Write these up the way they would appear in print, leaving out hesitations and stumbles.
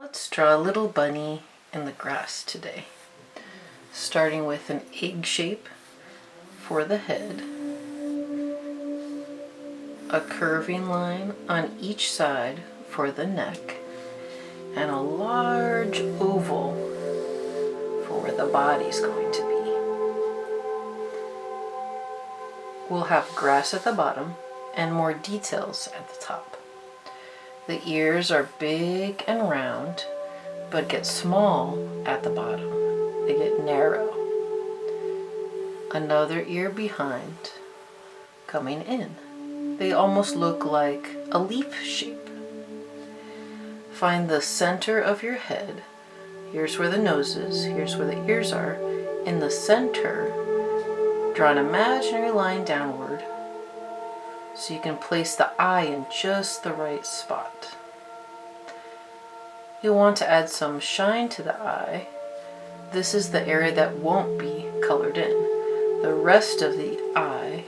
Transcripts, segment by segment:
Let's draw a little bunny in the grass today, starting with an egg shape for the head, a curving line on each side for the neck, and a large oval for where the body's going to be. We'll have grass at the bottom and more details at the top. The ears are big and round, but get small at the bottom. They get narrow. Another ear behind, coming in. They almost look like a leaf shape. Find the center of your head. Here's where the nose is, here's where the ears are. In the center, draw an imaginary line downward so you can place the eye in just the right spot. You'll want to add some shine to the eye. This is the area that won't be colored in. The rest of the eye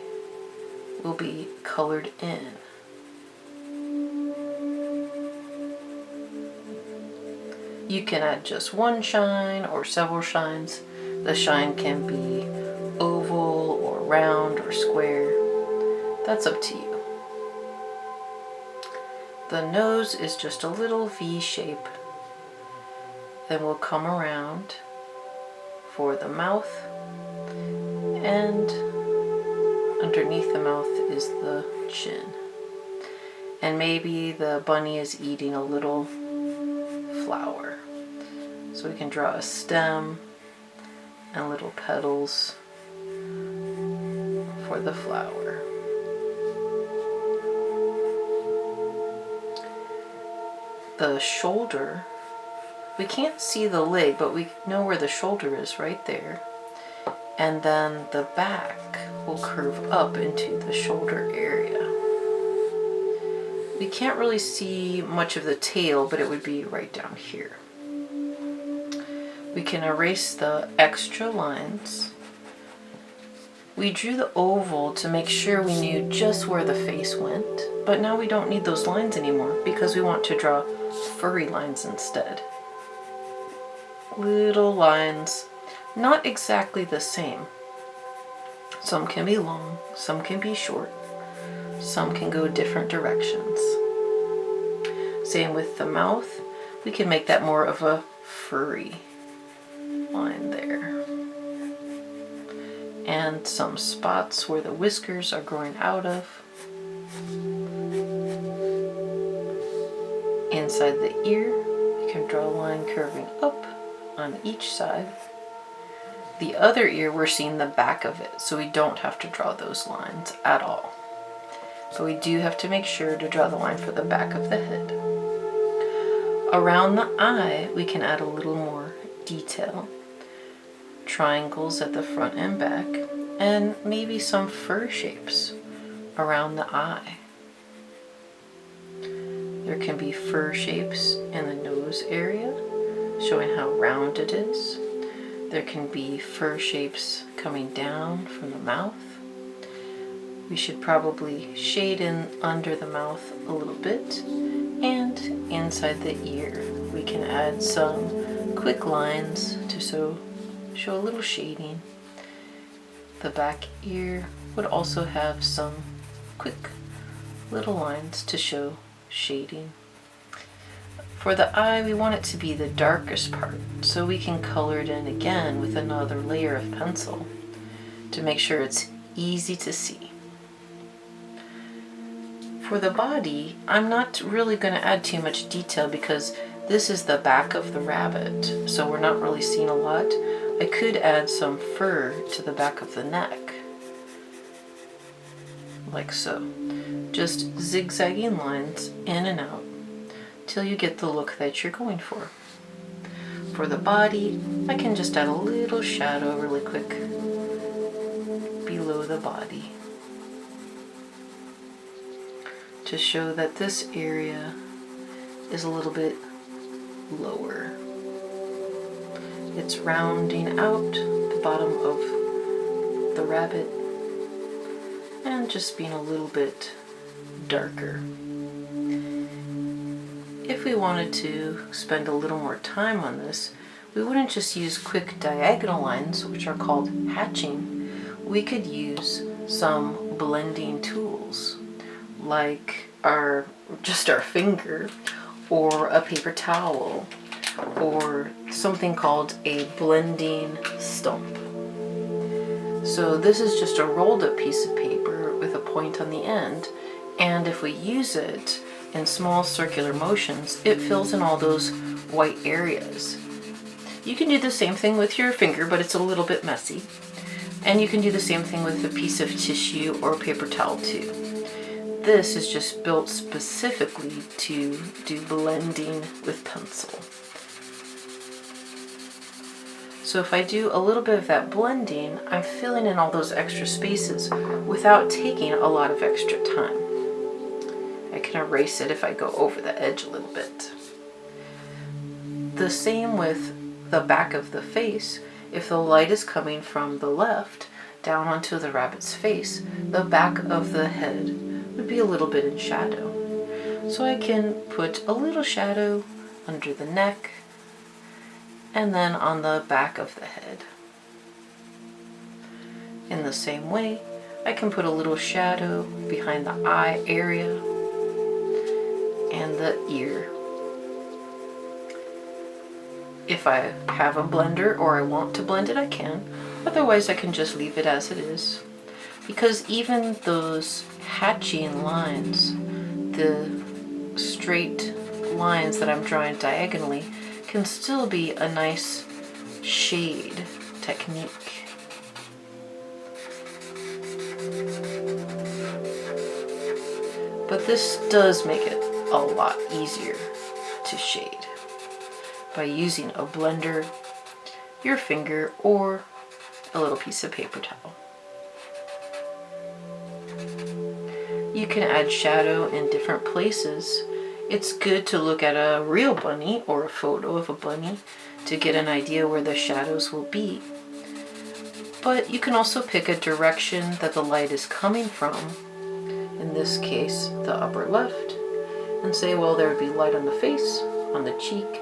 will be colored in. You can add just one shine or several shines. The shine can be oval or round or square. That's up to you. The nose is just a little V shape. Then we'll come around for the mouth, and underneath the mouth is the chin. And maybe the bunny is eating a little flower. So we can draw a stem and little petals for the flower. The shoulder, we can't see the leg, but we know where the shoulder is right there. And then the back will curve up into the shoulder area. We can't really see much of the tail, but it would be right down here. We can erase the extra lines. We drew the oval to make sure we knew just where the face went, but now we don't need those lines anymore because we want to draw furry lines instead. Little lines, not exactly the same. Some can be long, some can be short, some can go different directions. Same with the mouth, we can make that more of a furry line there. And some spots where the whiskers are growing out of. Inside the ear, we can draw a line curving up on each side. The other ear, we're seeing the back of it, so we don't have to draw those lines at all. But we do have to make sure to draw the line for the back of the head. Around the eye, we can add a little more detail. Triangles at the front and back, and maybe some fur shapes around the eye. There can be fur shapes in the nose area, showing how round it is. There can be fur shapes coming down from the mouth. We should probably shade in under the mouth a little bit, and inside the ear we can add some quick lines to show a little shading. The back ear would also have some quick little lines to show shading. For the eye, we want it to be the darkest part, so we can color it in again with another layer of pencil to make sure it's easy to see. For the body, I'm not really going to add too much detail because this is the back of the rabbit, so we're not really seeing a lot. I could add some fur to the back of the neck, like so. Just zigzagging lines in and out till you get the look that you're going for. For the body, I can just add a little shadow really quick below the body to show that this area is a little bit lower. It's rounding out the bottom of the rabbit and just being a little bit darker. if we wanted to spend a little more time on this, we wouldn't just use quick diagonal lines, which are called hatching. We could use some blending tools, like just our finger, or a paper towel, or something called a blending stump. So this is just a rolled up piece of paper with a point on the end, and if we use it in small circular motions, it fills in all those white areas. You can do the same thing with your finger, but it's a little bit messy. And you can do the same thing with a piece of tissue or a paper towel too. This is just built specifically to do blending with pencil. So if I do a little bit of that blending, I'm filling in all those extra spaces without taking a lot of extra time. I can erase it if I go over the edge a little bit. The same with the back of the face. If the light is coming from the left down onto the rabbit's face, the back of the head would be a little bit in shadow. So I can put a little shadow under the neck and then on the back of the head. In the same way, I can put a little shadow behind the eye area and the ear. If I have a blender or I want to blend it, I can. Otherwise, I can just leave it as it is. Because even those hatching lines, the straight lines that I'm drawing diagonally, can still be a nice shade technique. But this does make it a lot easier to shade by using a blender, your finger, or a little piece of paper towel. You can add shadow in different places. It's good to look at a real bunny or a photo of a bunny to get an idea where the shadows will be. But you can also pick a direction that the light is coming from, in this case the upper left, and say, well, there would be light on the face, on the cheek,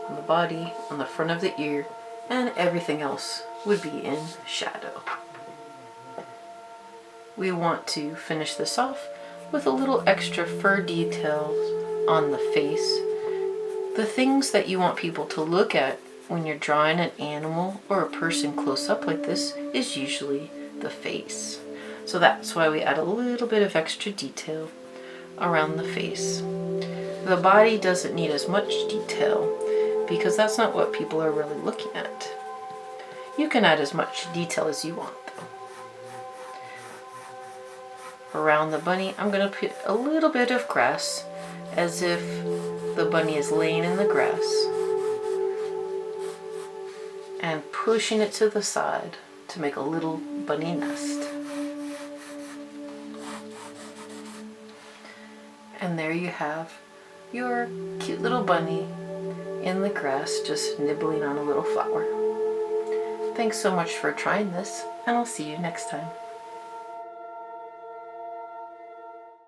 on the body, on the front of the ear, and everything else would be in shadow. We want to finish this off with a little extra fur details on the face. The things that you want people to look at when you're drawing an animal or a person close up like this is usually the face. So that's why we add a little bit of extra detail around the face. The body doesn't need as much detail because that's not what people are really looking at. You can add as much detail as you want though. Around the bunny, I'm going to put a little bit of grass as if the bunny is laying in the grass and pushing it to the side to make a little bunny nest. And there you have your cute little bunny in the grass just nibbling on a little flower. Thanks so much for trying this, and I'll see you next time.